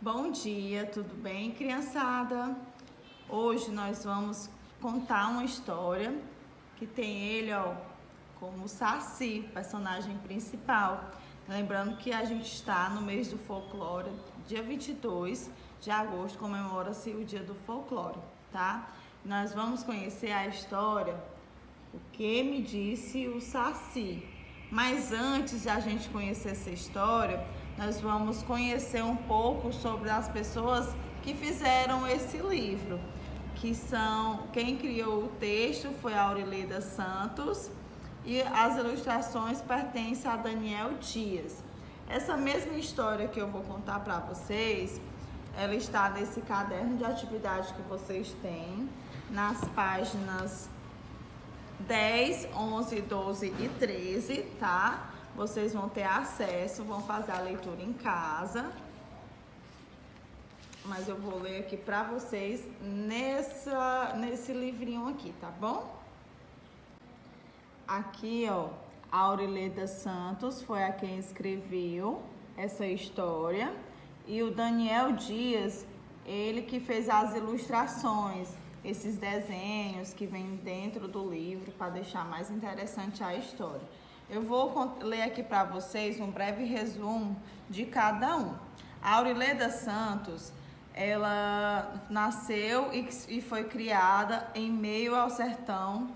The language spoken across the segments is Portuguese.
Bom dia, tudo bem, criançada? Hoje nós vamos contar uma história que tem ele, como Saci, personagem principal. Lembrando que a gente está no mês do folclore, dia 22 de agosto, comemora-se o dia do folclore, tá? Nós vamos conhecer a história O que me disse o Saci. Mas antes de a gente conhecer essa história, nós vamos conhecer um pouco sobre as pessoas que fizeram esse livro, que são, quem criou o texto foi a Aurileda Santos e as ilustrações pertencem a Daniel Dias. Essa mesma história que eu vou contar para vocês, ela está nesse caderno de atividade que vocês têm, nas páginas 10, 11, 12 e 13, tá? Vocês vão ter acesso, vão fazer a leitura em casa. Mas eu vou ler aqui pra vocês nesse livrinho aqui, tá bom? Aqui, a Aurileda Santos foi a quem escreveu essa história. E o Daniel Dias, ele que fez as ilustrações, esses desenhos que vêm dentro do livro para deixar mais interessante a história. Eu vou ler aqui para vocês um breve resumo de cada um. A Aurileda Santos, ela nasceu e foi criada em meio ao sertão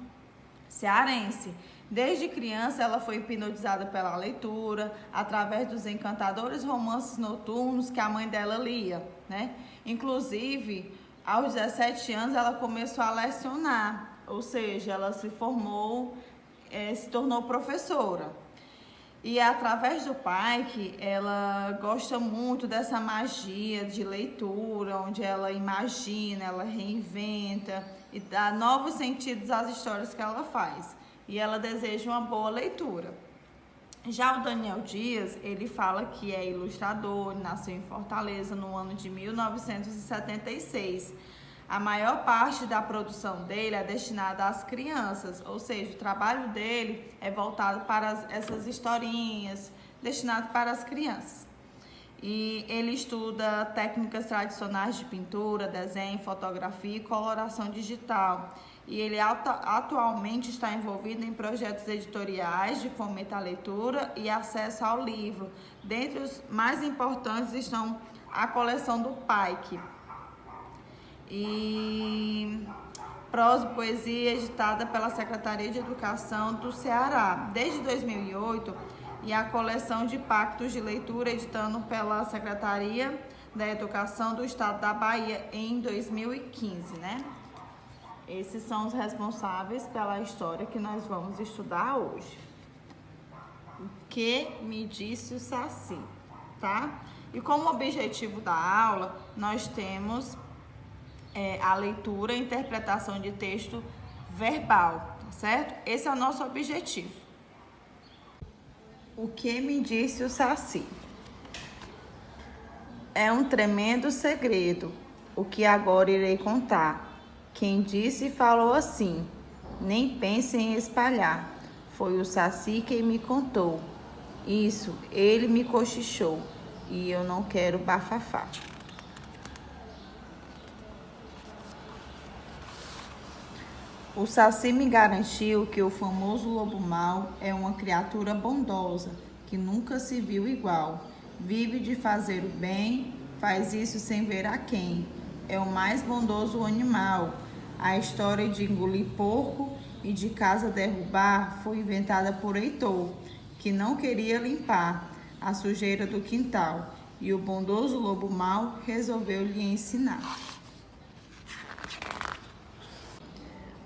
cearense. Desde criança, ela foi hipnotizada pela leitura, através dos encantadores romances noturnos que a mãe dela lia, né? Inclusive, aos 17 anos, ela começou a lecionar, ou seja, ela se formou, se tornou professora. E é através do pai que ela gosta muito dessa magia de leitura, onde ela imagina, ela reinventa e dá novos sentidos às histórias que ela faz. E ela deseja uma boa leitura. Já o Daniel Dias, ele fala que é ilustrador, nasceu em Fortaleza no ano de 1976. A maior parte da produção dele é destinada às crianças, ou seja, o trabalho dele é voltado para essas historinhas, destinado para as crianças. E ele estuda técnicas tradicionais de pintura, desenho, fotografia e coloração digital. E ele atualmente está envolvido em projetos editoriais de fomento à leitura e acesso ao livro. Dentre os mais importantes estão a coleção do Pike e prosa e poesia editada pela Secretaria de Educação do Ceará desde 2008 e a coleção de pactos de leitura editando pela Secretaria da Educação do Estado da Bahia em 2015, né? Esses são os responsáveis pela história que nós vamos estudar hoje. O que me disse o Saci, tá? E como objetivo da aula, nós temos a leitura e interpretação de texto verbal, tá certo? Esse é o nosso objetivo. O que me disse o Saci? É um tremendo segredo, o que agora irei contar. Quem disse falou assim, nem pense em espalhar. Foi o Saci quem me contou. Isso, ele me cochichou, e eu não quero bafafá. O Saci me garantiu que o famoso lobo mau é uma criatura bondosa, que nunca se viu igual. Vive de fazer o bem, faz isso sem ver a quem. É o mais bondoso animal. A história de engolir porco e de casa derrubar foi inventada por Heitor, que não queria limpar a sujeira do quintal, e o bondoso lobo mau resolveu lhe ensinar.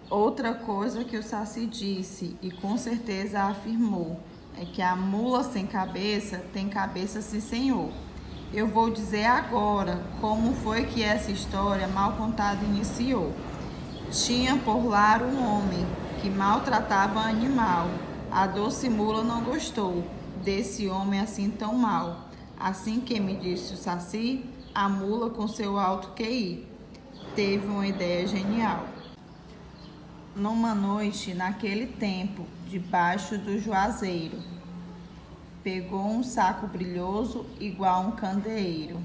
Outra coisa que o Saci disse, e com certeza afirmou, é que a mula sem cabeça tem cabeça sim, senhor. Eu vou dizer agora como foi que essa história mal contada iniciou. Tinha por lar um homem que maltratava animal. A doce mula não gostou desse homem assim tão mal. Assim que me disse o Saci, a mula com seu alto QI teve uma ideia genial. Numa noite, naquele tempo, debaixo do juazeiro, pegou um saco brilhoso igual um candeeiro.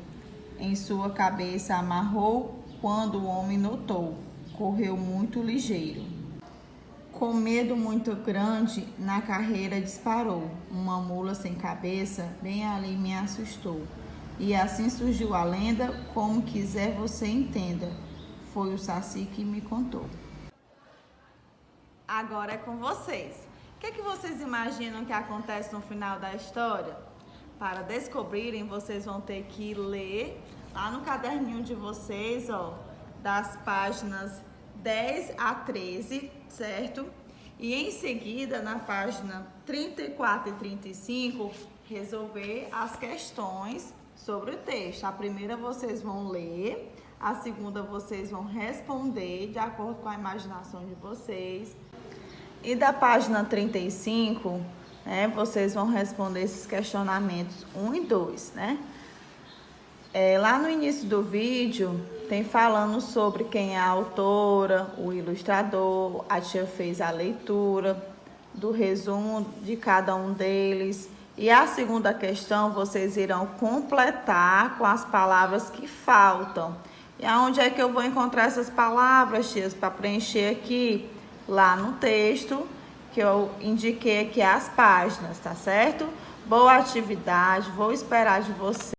em sua cabeça amarrou, quando o homem notou, correu muito ligeiro. Com medo muito grande, na carreira disparou, uma mula sem cabeça, bem ali me assustou. E assim surgiu a lenda, como quiser você entenda, foi o Saci que me contou. Agora é com vocês. O que vocês imaginam que acontece no final da história? Para descobrirem, vocês vão ter que ler lá no caderninho de vocês, ó, das páginas 10 a 13, certo? E em seguida, na página 34 e 35, resolver as questões sobre o texto. A primeira vocês vão ler, a segunda vocês vão responder de acordo com a imaginação de vocês. E da página 35, né, vocês vão responder esses questionamentos 1 e 2, né? Lá no início do vídeo, tem falando sobre quem é a autora, o ilustrador, a tia fez a leitura do resumo de cada um deles. E a segunda questão, vocês irão completar com as palavras que faltam. E aonde é que eu vou encontrar essas palavras, tias, para preencher aqui? Lá no texto que eu indiquei aqui as páginas, tá certo? Boa atividade, vou esperar de você.